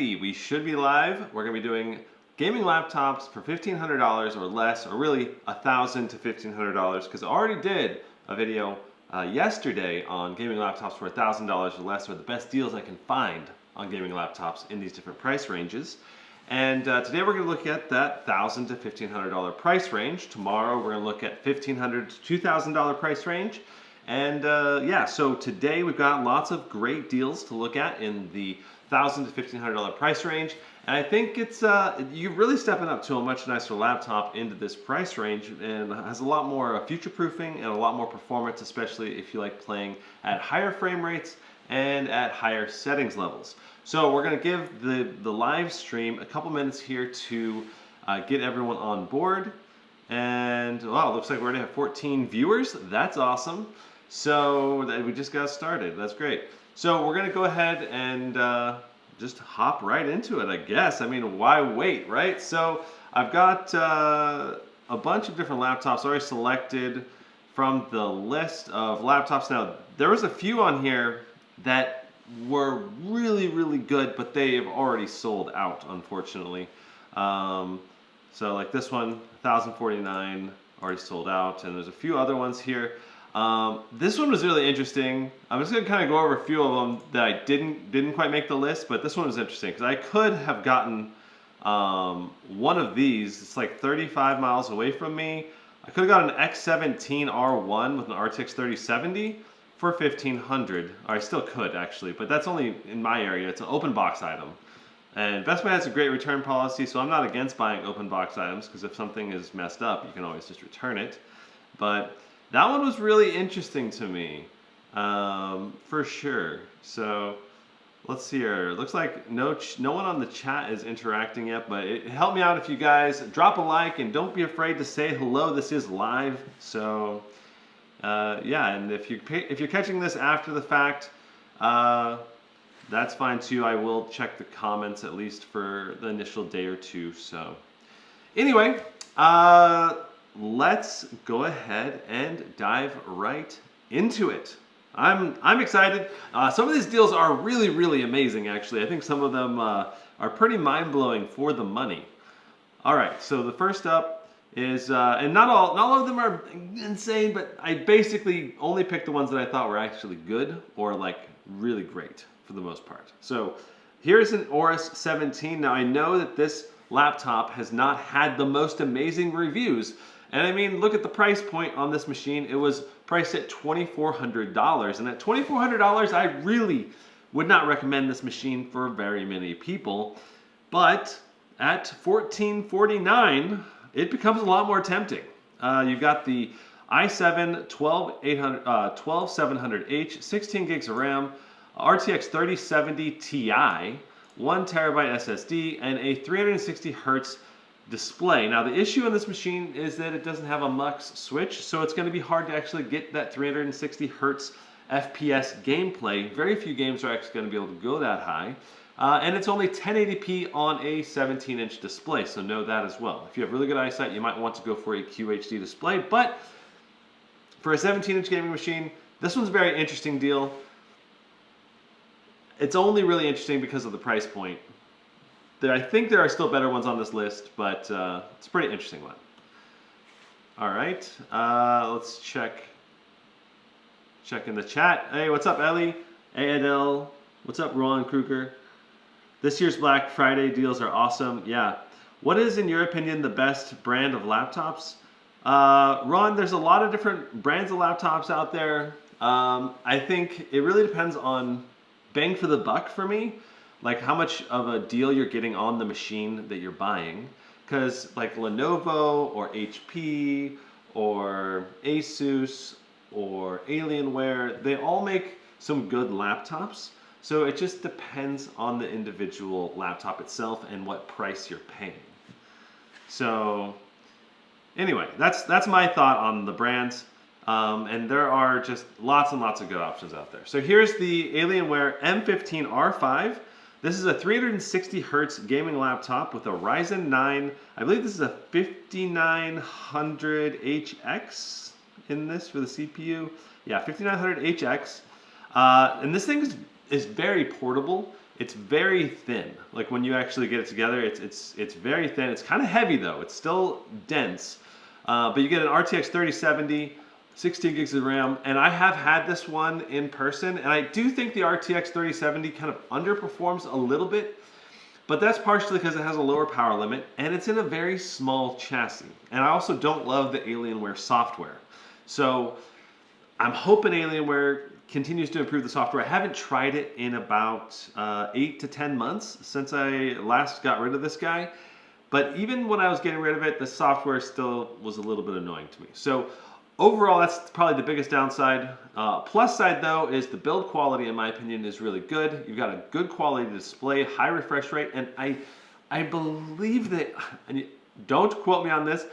Alrighty, we should be live. We're going to be doing gaming laptops for $1,500 or less, or really $1,000 to $1,500, because I already did a video yesterday on gaming laptops for $1,000 or less, or the best deals I can find on gaming laptops in these different price ranges. And today we're going to look at that $1,000 to $1,500 price range. Tomorrow we're going to look at $1,500 to $2,000 price range. And yeah, so today we've got lots of great deals to look at in the $1,000 to $1,500 price range. And I think it's you're really stepping up to a much nicer laptop into this price range, and has a lot more future-proofing and a lot more performance, especially if you like playing at higher frame rates and at higher settings levels. So we're going to give the live stream a couple minutes here to get everyone on board. And wow, looks like we already have 14 viewers. That's awesome. So we just got started. That's great. So we're going to go ahead and just hop right into it, I guess. I mean, why wait, right? So I've got a bunch of different laptops already selected from the list of laptops. Now, there was a few on here that were really, really good, but they have already sold out, unfortunately. So like this one, $1,049, already sold out, and there's a few other ones here. This one was really interesting. I'm just going to kind of go over a few of them that I didn't quite make the list, but this one was interesting because I could have gotten one of these. It's like 35 miles away from me. I could have got an X17 R1 with an RTX 3070 for $1,500. Or I still could actually, but that's only in my area. It's an open box item. And Best Buy has a great return policy, so I'm not against buying open box items, because if something is messed up, you can always just return it. But that one was really interesting to me, for sure. So let's see here. Looks like no one on the chat is interacting yet, but it helped me out if you guys drop a like, and don't be afraid to say hello. This is live, so yeah. And if you're catching this after the fact, that's fine too. I will check the comments at least for the initial day or two. So anyway, let's go ahead and dive right into it. I'm excited. Some of these deals are really, really amazing, actually. I think some of them are pretty mind-blowing for the money. All right, so the first up is, and not all of them are insane, but I basically only picked the ones that I thought were actually good or like really great for the most part. So here's an Aorus 17. Now I know that this laptop has not had the most amazing reviews. And I mean, look at the price point on this machine. It was priced at $2,400. And at $2,400, I really would not recommend this machine for very many people. But at $1,449, it becomes a lot more tempting. You've got the i7 12700H, 16 gigs of RAM, RTX 3070 Ti, 1 terabyte SSD, and a 360 hertz display. Now the issue on this machine is that it doesn't have a MUX switch, so it's going to be hard to actually get that 360 hertz FPS gameplay. Very few games are actually going to be able to go that high. And it's only 1080p on a 17-inch display, so know that as well. If you have really good eyesight, you might want to go for a QHD display, but for a 17-inch gaming machine, this one's a very interesting deal. It's only really interesting because of the price point. I think there are still better ones on this list, but it's a pretty interesting one. All right, let's check in the chat. Hey, what's up, Ellie? Hey, Adele. What's up, Ron Kruger? This year's Black Friday deals are awesome. Yeah. What is, in your opinion, the best brand of laptops? Ron, there's a lot of different brands of laptops out there. I think it really depends on bang for the buck for me. Like how much of a deal you're getting on the machine that you're buying. Because like Lenovo or HP or Asus or Alienware, they all make some good laptops. So it just depends on the individual laptop itself and what price you're paying. So anyway, that's my thought on the brands. And there are just lots and lots of good options out there. So here's the Alienware M15 R5. This is a 360 hertz gaming laptop with a Ryzen 9. I believe this is a 5900HX in this for the CPU. Yeah, 5900HX. And this thing is very portable. it's very thin. Like when you actually get it together, it's very thin. It's kind of heavy though. It's still dense, but you get an RTX 3070, 16 gigs of RAM, and I have had this one in person, and I do think the RTX 3070 kind of underperforms a little bit, but that's partially because it has a lower power limit, and it's in a very small chassis. And I also don't love the Alienware software. So I'm hoping Alienware continues to improve the software. I haven't tried it in about 8 to 10 months since I last got rid of this guy. But even when I was getting rid of it, the software still was a little bit annoying to me. So overall, that's probably the biggest downside. Plus side though is the build quality, in my opinion, is really good. You've got a good quality display, high refresh rate, and I believe that, and don't quote me on this,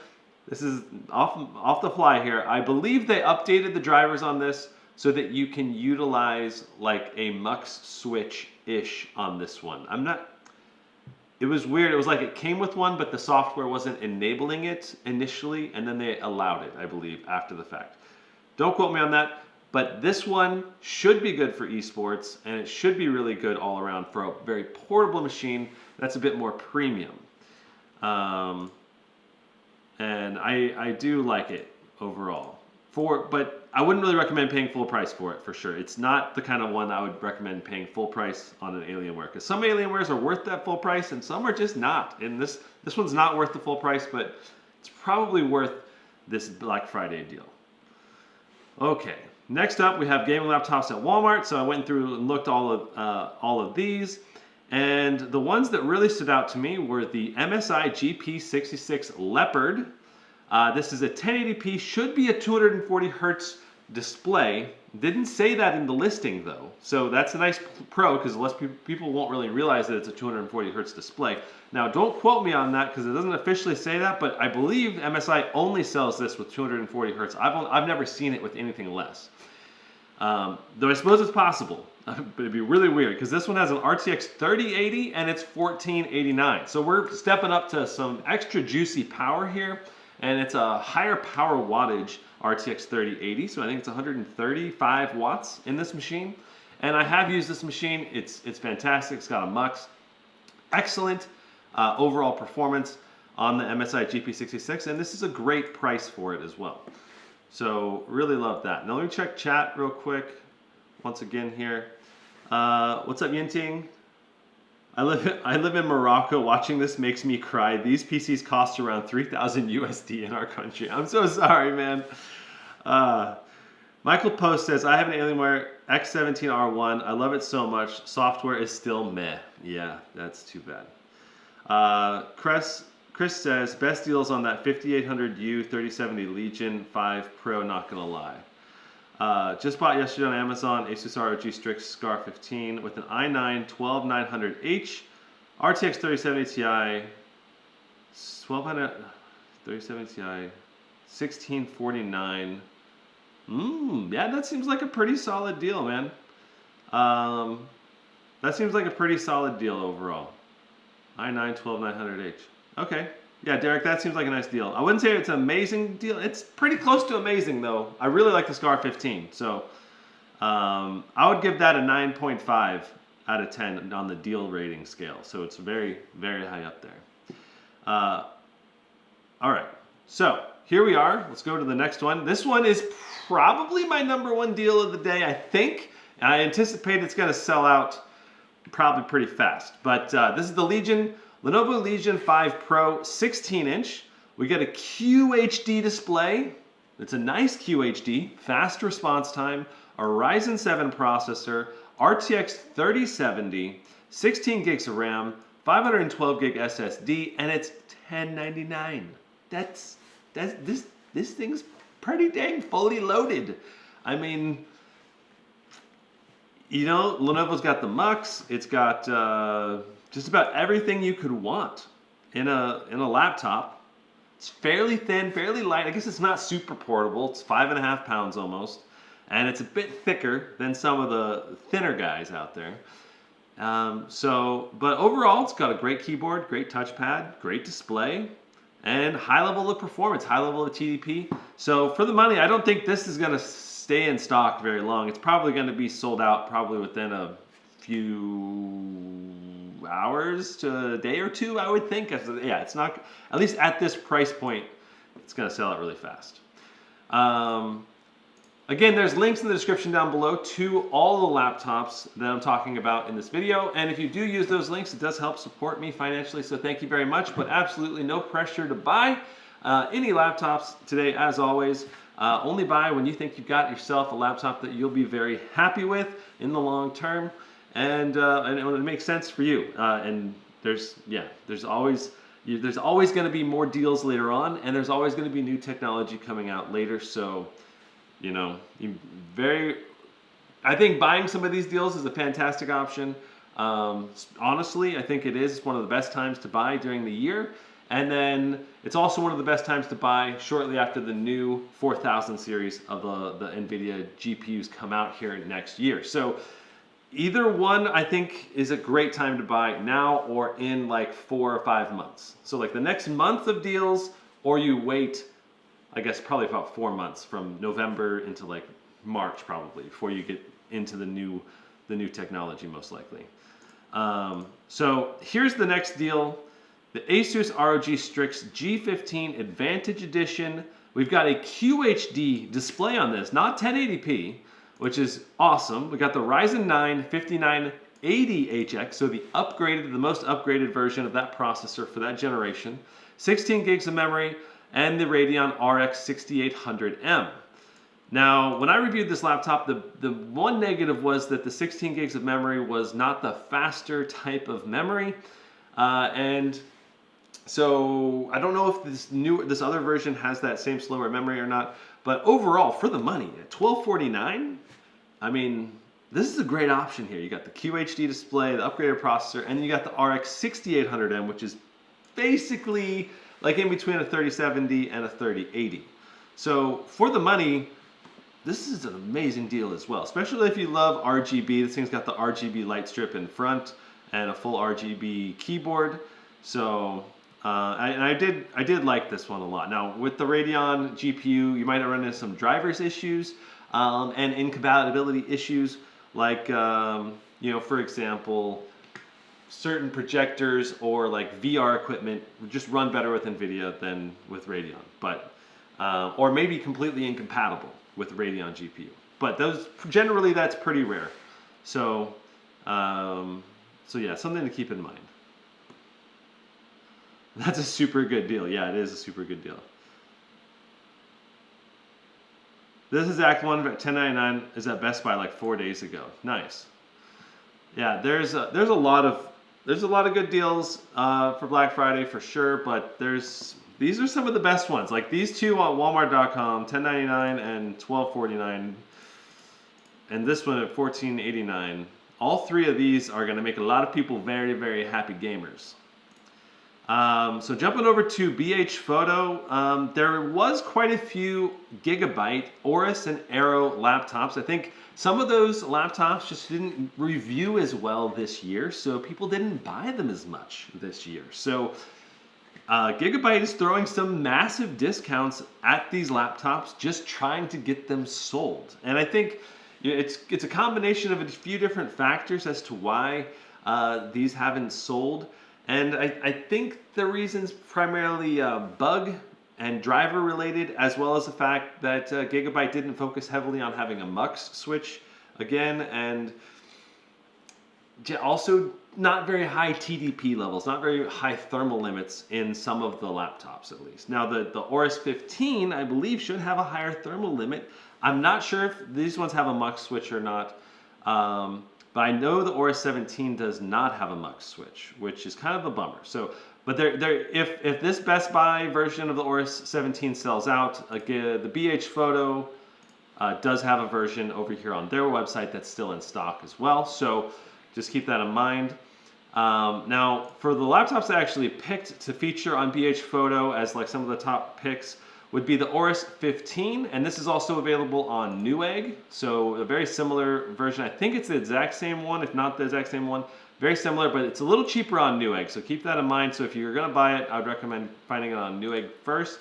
this is off the fly here, I believe they updated the drivers on this so that you can utilize like a MUX switch-ish on this one. It was weird. It was like it came with one, but the software wasn't enabling it initially, and then they allowed it, I believe, after the fact. Don't quote me on that, but this one should be good for esports, and it should be really good all around for a very portable machine that's a bit more premium. And I do like it overall. But I wouldn't really recommend paying full price for it, for sure. It's not the kind of one I would recommend paying full price on an Alienware, because some Alienwares are worth that full price and some are just not. And this one's not worth the full price, but it's probably worth this Black Friday deal. Okay, next up we have gaming laptops at Walmart. So I went through and looked all of these, and the ones that really stood out to me were the MSI GP66 Leopard. This is a 1080p, should be a 240 hertz display. Didn't say that in the listing though, so that's a nice pro because less people won't really realize that it's a 240 hertz display. Now don't quote me on that because it doesn't officially say that, but I believe MSI only sells this with 240 hertz. I've never seen it with anything less. Though I suppose it's possible, but it'd be really weird because this one has an RTX 3080 and it's 1489. So we're stepping up to some extra juicy power here. And it's a higher power wattage RTX 3080, so I think it's 135 watts in this machine. And I have used this machine. It's fantastic. It's got a MUX. Excellent overall performance on the MSI GP66, and this is a great price for it as well. So really love that. Now let me check chat real quick. Once again here. What's up, Yinting? I live in Morocco. Watching this makes me cry. These PCs cost around 3,000 USD in our country. I'm so sorry, man. Michael Post says, I have an Alienware X17 R1. I love it so much. Software is still meh. Yeah, that's too bad. Chris says, best deals on that 5800U 3070 Legion 5 Pro, not gonna lie. Just bought yesterday on Amazon, Asus ROG Strix G15 with an i9 12900H, RTX 3070 Ti, 1200, 3070 Ti, 1649. Yeah, that seems like a pretty solid deal, man. That seems like a pretty solid deal overall. i9 12900H. Okay. Yeah, Derek, that seems like a nice deal. I wouldn't say it's an amazing deal. It's pretty close to amazing, though. I really like the G15, so I would give that a 9.5 out of 10 on the deal rating scale. So it's very, very high up there. All right, so here we are. Let's go to the next one. This one is probably my #1 deal of the day, I think. I anticipate it's going to sell out probably pretty fast. But this is the Lenovo Legion 5 Pro 16-inch. We get a QHD display. It's a nice QHD, fast response time, a Ryzen 7 processor, RTX 3070, 16 gigs of RAM, 512 gig SSD, and it's $1099. This thing's pretty dang fully loaded. I mean, you know, Lenovo's got the MUX. It's got just about everything you could want in a laptop. It's fairly thin, fairly light. I guess it's not super portable. It's 5.5 pounds almost. And it's a bit thicker than some of the thinner guys out there. But overall, it's got a great keyboard, great touchpad, great display, and high level of performance, high level of TDP. So for the money, I don't think this is going to stay in stock very long. It's probably going to be sold out probably within a few hours to a day or two, I would think. Yeah, it's not, at least at this price point, it's going to sell out really fast. Again, there's links in the description down below to all the laptops that I'm talking about in this video. And if you do use those links, it does help support me financially. So thank you very much, but absolutely no pressure to buy any laptops today, as always. Only buy when you think you've got yourself a laptop that you'll be very happy with in the long term, and it makes sense for you. And there's always going to be more deals later on, and there's always going to be new technology coming out later. So, you know, I think buying some of these deals is a fantastic option. Honestly, I think it is one of the best times to buy during the year. And then it's also one of the best times to buy shortly after the new 4000 series of the NVIDIA GPUs come out here next year. So either one, I think, is a great time to buy now or in like 4 or 5 months. So like the next month of deals, or you wait, I guess probably about 4 months from November into like March probably before you get into the new technology most likely. So here's the next deal. The Asus ROG Strix G15 Advantage Edition. We've got a QHD display on this, not 1080p, which is awesome. We got the Ryzen 9 5980HX, so the most upgraded version of that processor for that generation. 16 gigs of memory, and the Radeon RX 6800M. Now, when I reviewed this laptop, the one negative was that the 16 gigs of memory was not the faster type of memory, and so I don't know if this other version has that same slower memory or not, but overall, for the money, at $1249, I mean, this is a great option here. You got the QHD display, the upgraded processor, and you got the RX 6800M, which is basically like in between a 3070 and a 3080. So for the money, this is an amazing deal as well, especially if you love RGB. This thing's got the RGB light strip in front and a full RGB keyboard. So I did like this one a lot. Now with the Radeon GPU, you might run into some drivers issues and incompatibility issues, like you know, for example, certain projectors or like VR equipment just run better with NVIDIA than with Radeon, but or maybe completely incompatible with Radeon GPU. But those generally, that's pretty rare. So so yeah, something to keep in mind. That's a super good deal. Yeah, it is a super good deal. This exact one at $10.99 is at Best Buy like 4 days ago. Nice. Yeah, there's a lot of good deals for Black Friday for sure, but these are some of the best ones. Like these two on Walmart.com, $10.99 and $12.49, and this one at $14.89. All three of these are going to make a lot of people very, very happy gamers. So jumping over to BH Photo, there was quite a few Gigabyte Aorus and Aero laptops. I think some of those laptops just didn't review as well this year, so people didn't buy them as much this year. So Gigabyte is throwing some massive discounts at these laptops, just trying to get them sold. And I think it's a combination of a few different factors as to why these haven't sold. And I think the reason's primarily bug and driver related, as well as the fact that Gigabyte didn't focus heavily on having a MUX switch again, and also not very high TDP levels, not very high thermal limits in some of the laptops at least. Now the Aorus 15, I believe, should have a higher thermal limit. I'm not sure if these ones have a MUX switch or not. But I know the Aorus 17 does not have a MUX switch, which is kind of a bummer. So, but if this Best Buy version of the Aorus 17 sells out, again, the BH Photo does have a version over here on their website that's still in stock as well. So just keep that in mind. Now, for the laptops I actually picked to feature on BH Photo as like some of the top picks would be the Aorus 15, and this is also available on Newegg, so a very similar version. I think it's the exact same one, if not the exact same one. Very similar, but it's a little cheaper on Newegg, so keep that in mind. So if you're gonna buy it, I'd recommend finding it on Newegg first.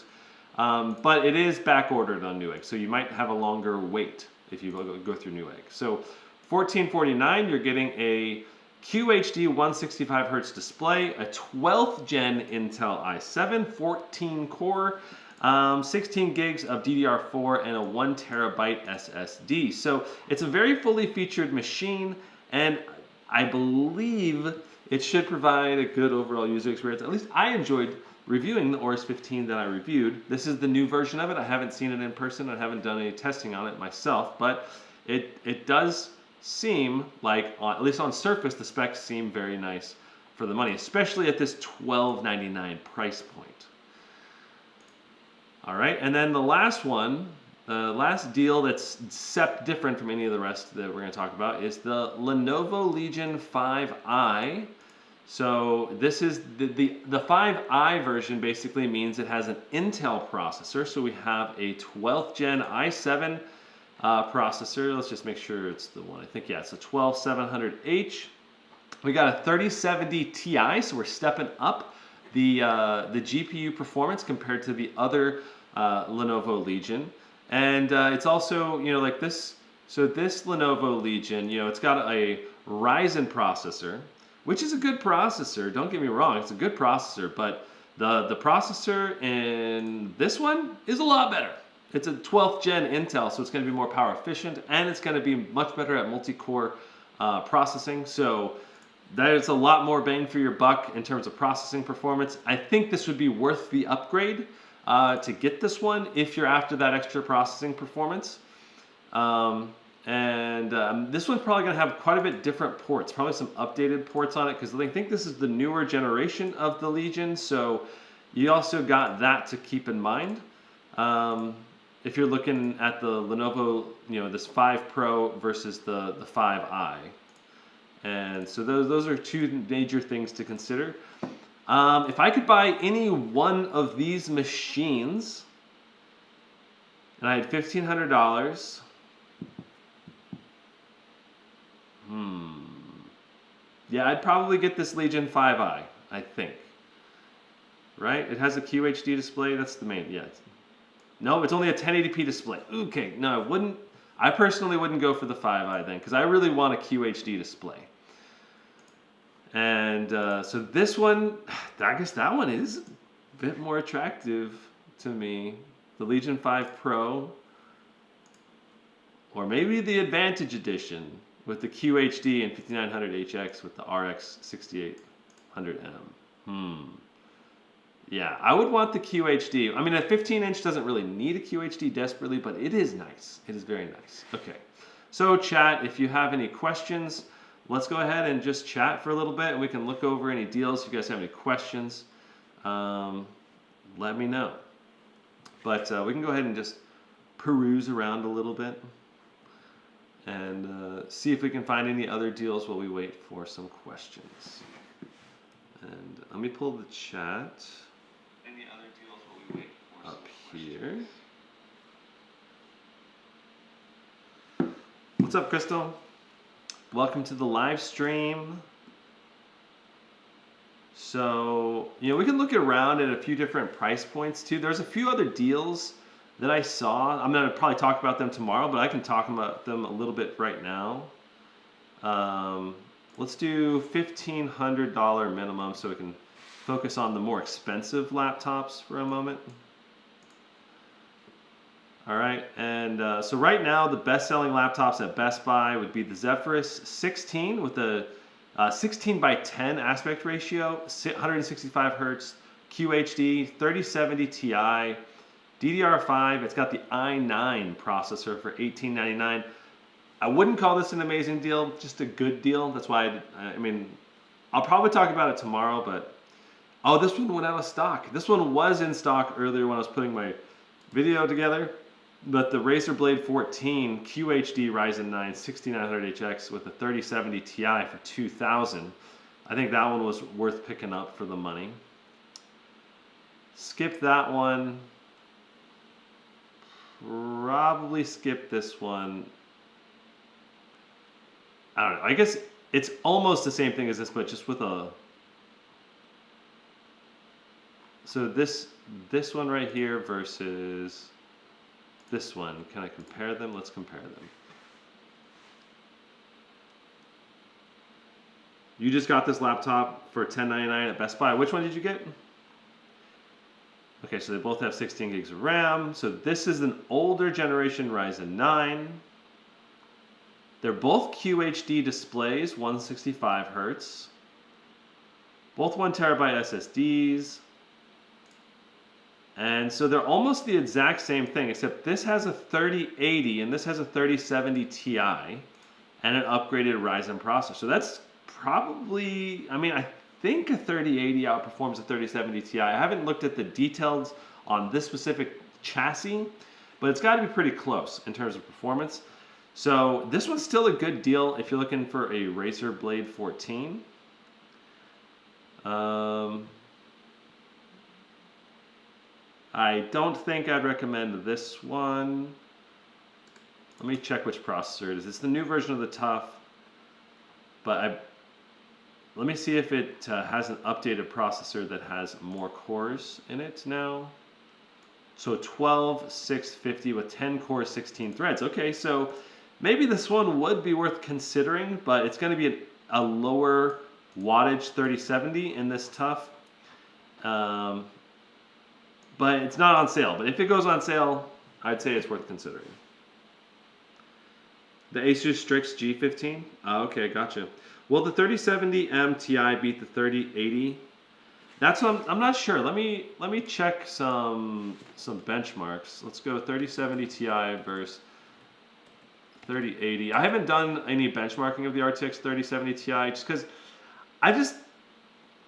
But it is back ordered on Newegg, so you might have a longer wait if you go through Newegg. So $1449, you're getting a QHD 165Hz display, a 12th gen Intel i7, 14 core, 16 gigs of DDR4, and a 1 terabyte SSD. So it's a very fully featured machine, and I believe it should provide a good overall user experience. At least I enjoyed reviewing the Aorus 15 that I reviewed. This is the new version of it. I haven't seen it in person. I haven't done any testing on it myself, but it does seem like, at least on surface, the specs seem very nice for the money, especially at this $12.99 price point. All right, and then the last one, the last deal that's different from any of the rest that we're going to talk about is the Lenovo Legion 5i. So this is the 5i version basically means it has an Intel processor. So we have a 12th gen i7 processor. Let's just make sure it's the one. I think, yeah, it's a 12700H. We got a 3070 Ti, so we're stepping up the GPU performance compared to the other Lenovo Legion. And it's also, you know, like this. So this Lenovo Legion, you know, it's got a Ryzen processor, which is a good processor. Don't get me wrong, it's a good processor, but the processor in this one is a lot better. It's a 12th gen Intel, so it's going to be more power efficient, and it's going to be much better at multi-core processing. So there's a lot more bang for your buck in terms of processing performance. I think this would be worth the upgrade to get this one if you're after that extra processing performance. This one's probably going to have quite a bit different ports, probably some updated ports on it, because I think this is the newer generation of the Legion, so you also got that to keep in mind. If you're looking at the Lenovo, you know, this 5 Pro versus the 5i. And so those are two major things to consider. If I could buy any one of these machines, and I had $1,500, yeah, I'd probably get this Legion 5i, I think. Right? It has a QHD display. That's the main, yeah. No, it's only a 1080p display. Okay, no, I wouldn't. I personally wouldn't go for the 5i then, because I really want a QHD display. And so this one, I guess that one is a bit more attractive to me. The Legion 5 Pro, or maybe the Advantage Edition with the QHD and 5900HX with the RX 6800M. Yeah, I would want the QHD. I mean, a 15-inch doesn't really need a QHD desperately, but it is nice. It is very nice. Okay, so chat, if you have any questions, let's go ahead and just chat for a little bit, and we can look over any deals. If you guys have any questions, let me know. But we can go ahead and just peruse around a little bit and see if we can find any other deals while we wait for some questions. And let me pull the chat. Any other deals while we wait for up here. What's up, Crystal? Welcome to the live stream. So, you know, we can look around at a few different price points too. There's a few other deals that I saw. I'm going to probably talk about them tomorrow, but I can talk about them a little bit right now. Let's do $1,500 minimum so we can focus on the more expensive laptops for a moment. All right, and so right now the best-selling laptops at Best Buy would be the Zephyrus 16 with the 16:10 aspect ratio, 165 hertz, QHD, 3070 Ti, DDR5. It's got the i9 processor for $1899. I wouldn't call this an amazing deal, just a good deal. That's why I mean, I'll probably talk about it tomorrow, but oh, this one went out of stock. This one was in stock earlier when I was putting my video together. But the Razer Blade 14 QHD Ryzen 9 6900HX with a 3070 Ti for $2,000. I think that one was worth picking up for the money. Skip that one. Probably skip this one. I don't know. I guess it's almost the same thing as this, but just with a... So this one right here versus... this one, can I compare them? Let's compare them. You just got this laptop for $10.99 at Best Buy. Which one did you get? Okay, so they both have 16 gigs of RAM. So this is an older generation Ryzen 9. They're both QHD displays, 165 hertz. Both 1 terabyte SSDs. And so they're almost the exact same thing, except this has a 3080 and this has a 3070 Ti and an upgraded Ryzen processor. So that's probably, I mean, I think a 3080 outperforms a 3070 Ti. I haven't looked at the details on this specific chassis, but it's got to be pretty close in terms of performance. So this one's still a good deal if you're looking for a Razer Blade 14. I don't think I'd recommend this one. Let me check which processor it is. It's the new version of the TUF, but let me see if it has an updated processor that has more cores in it now. So 12,650 with 10 cores, 16 threads. Okay, so maybe this one would be worth considering, but it's going to be a lower wattage 3070 in this TUF. But it's not on sale. But if it goes on sale, I'd say it's worth considering. The Asus Strix G15? Oh, okay, gotcha. Will the 3070M Ti beat the 3080? That's what I'm not sure. Let me check some benchmarks. Let's go 3070 Ti versus 3080. I haven't done any benchmarking of the RTX 3070 Ti just because I just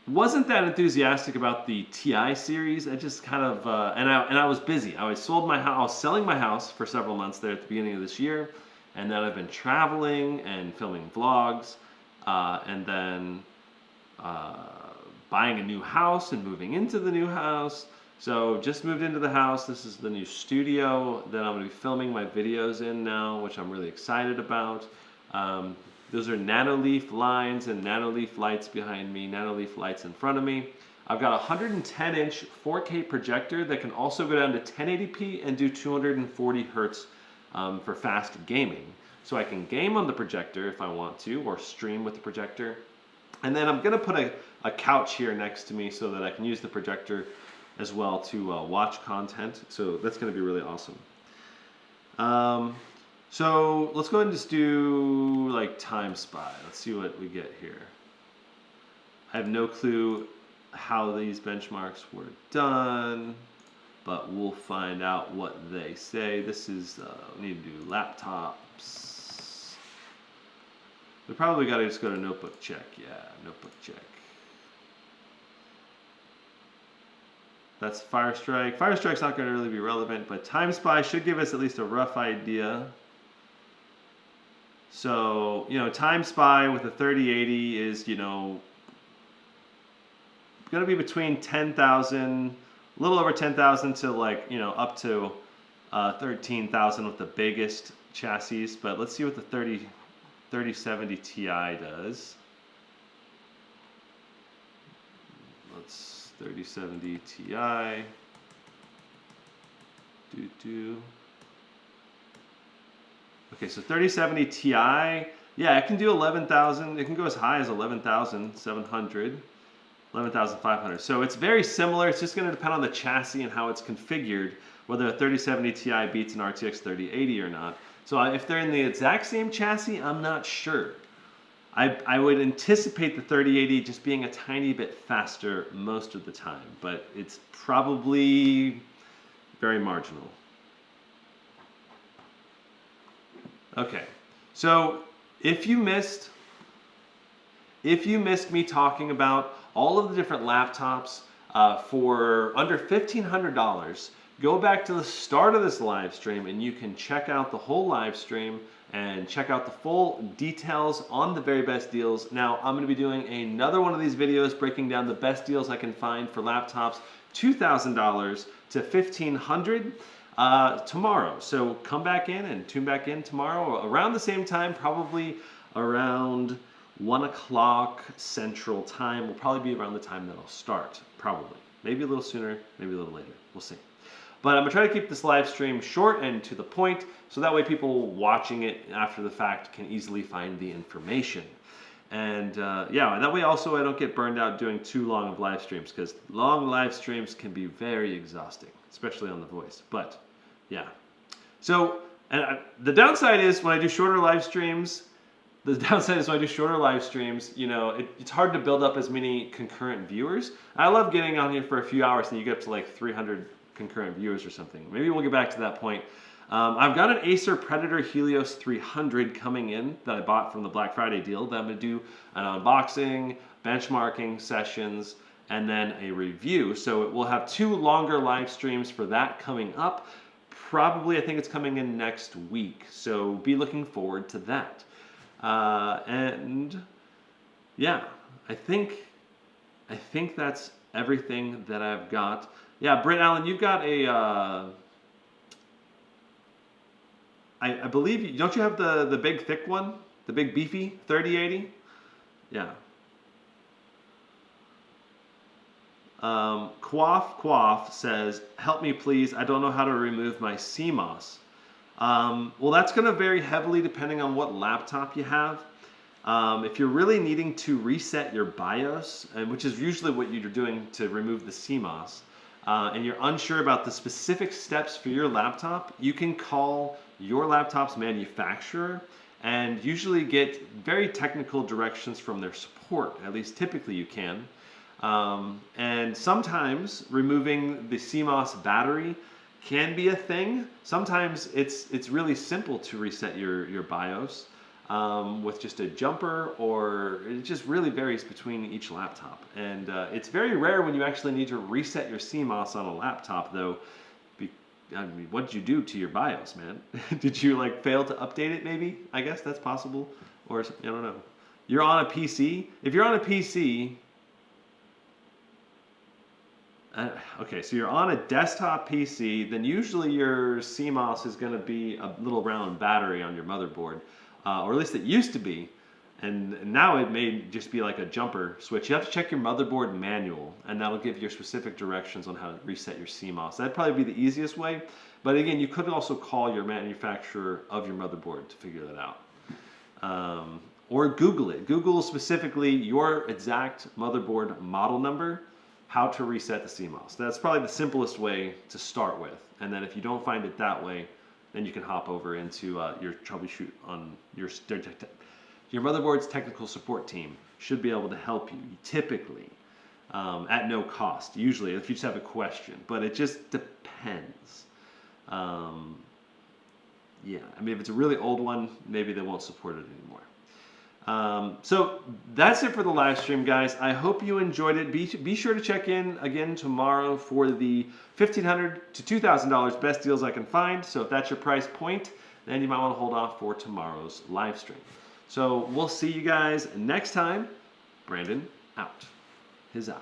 wasn't that enthusiastic about the Ti series. I just kind of and I was busy. I was selling my house for several months there at the beginning of this year, and then I've been traveling and filming vlogs, and then buying a new house and moving into the new house. So just moved into the house. This is the new studio that I'm going to be filming my videos in now, which I'm really excited about. Those are Nanoleaf lines and Nanoleaf lights behind me, Nanoleaf lights in front of me. I've got a 110-inch 4K projector that can also go down to 1080p and do 240 hertz for fast gaming. So I can game on the projector if I want to, or stream with the projector. And then I'm going to put a couch here next to me so that I can use the projector as well to watch content. So that's going to be really awesome. So let's go ahead and just do like Time Spy. Let's see what we get here. I have no clue how these benchmarks were done, but we'll find out what they say. This is, we need to do laptops. We probably got to just go to notebook check. Yeah, notebook check. That's Firestrike. Firestrike's not going to really be relevant, but Time Spy should give us at least a rough idea. So, Time Spy with a 3080 is, going to be between 10,000, a little over 10,000 to up to 13,000 with the biggest chassis. But let's see what the 3070 Ti does. 3070 Ti. Okay, so 3070 Ti, yeah, it can do 11,000. It can go as high as 11,700, 11,500. So it's very similar. It's just going to depend on the chassis and how it's configured, whether a 3070 Ti beats an RTX 3080 or not. So if they're in the exact same chassis, I'm not sure. I would anticipate the 3080 just being a tiny bit faster most of the time, but it's probably very marginal. Okay, so if you missed me talking about all of the different laptops for under $1,500, go back to the start of this live stream and you can check out the whole live stream and check out the full details on the very best deals. Now, I'm going to be doing another one of these videos breaking down the best deals I can find for laptops, $2,000 to $1,500 tomorrow. So come back in and tune back in tomorrow around the same time, probably around 1 o'clock Central Time. Will probably be around the time that I'll start, probably. Maybe a little sooner, maybe a little later. We'll see. But I'm going to try to keep this live stream short and to the point, so that way people watching it after the fact can easily find the information. And yeah, that way also I don't get burned out doing too long of live streams, because long live streams can be very exhausting, especially on the voice. But yeah, so the downside is when I do shorter live streams. You know, it's hard to build up as many concurrent viewers. I love getting on here for a few hours and you get up to like 300 concurrent viewers or something. Maybe we'll get back to that point. I've got an Acer Predator Helios 300 coming in that I bought from the Black Friday deal that I'm going to do an unboxing, benchmarking sessions, and then a review. So we'll have 2 longer live streams for that coming up. Probably, I think it's coming in next week. So be looking forward to that. And yeah, I think that's everything that I've got. Yeah, Britt Allen, you've got a, I believe, don't you have the big thick one? The big beefy 3080? Yeah. Quaff says, help me please, I don't know how to remove my CMOS. Well, that's going to vary heavily depending on what laptop you have. If you're really needing to reset your BIOS, which is usually what you're doing to remove the CMOS, and you're unsure about the specific steps for your laptop, you can call your laptop's manufacturer and usually get very technical directions from their support. At least typically you can. And sometimes removing the CMOS battery can be a thing. Sometimes it's really simple to reset your BIOS with just a jumper, or it just really varies between each laptop. And it's very rare when you actually need to reset your CMOS on a laptop, though. I mean, what did you do to your BIOS, man? Did you like fail to update it? Maybe, I guess that's possible, or I don't know. You're on a PC. If you're on a PC. Okay, so you're on a desktop PC, then usually your CMOS is going to be a little round battery on your motherboard, or at least it used to be, and now it may just be like a jumper switch. You have to check your motherboard manual, and that'll give you specific directions on how to reset your CMOS. That'd probably be the easiest way, but again, you could also call your manufacturer of your motherboard to figure that out. Or Google it. Google specifically your exact motherboard model number, how to reset the CMOS. That's probably the simplest way to start with. And then if you don't find it that way, then you can hop over into your troubleshoot on your motherboard's technical support team should be able to help you, typically, at no cost, usually, if you just have a question. But it just depends. Yeah, I mean, if it's a really old one, maybe they won't support it anymore. So that's it for the live stream, guys. I hope you enjoyed it. Be sure to check in again tomorrow for the $1,500 to $2,000 best deals I can find. So if that's your price point, then you might want to hold off for tomorrow's live stream. So we'll see you guys next time. Brandon out. Huzzah.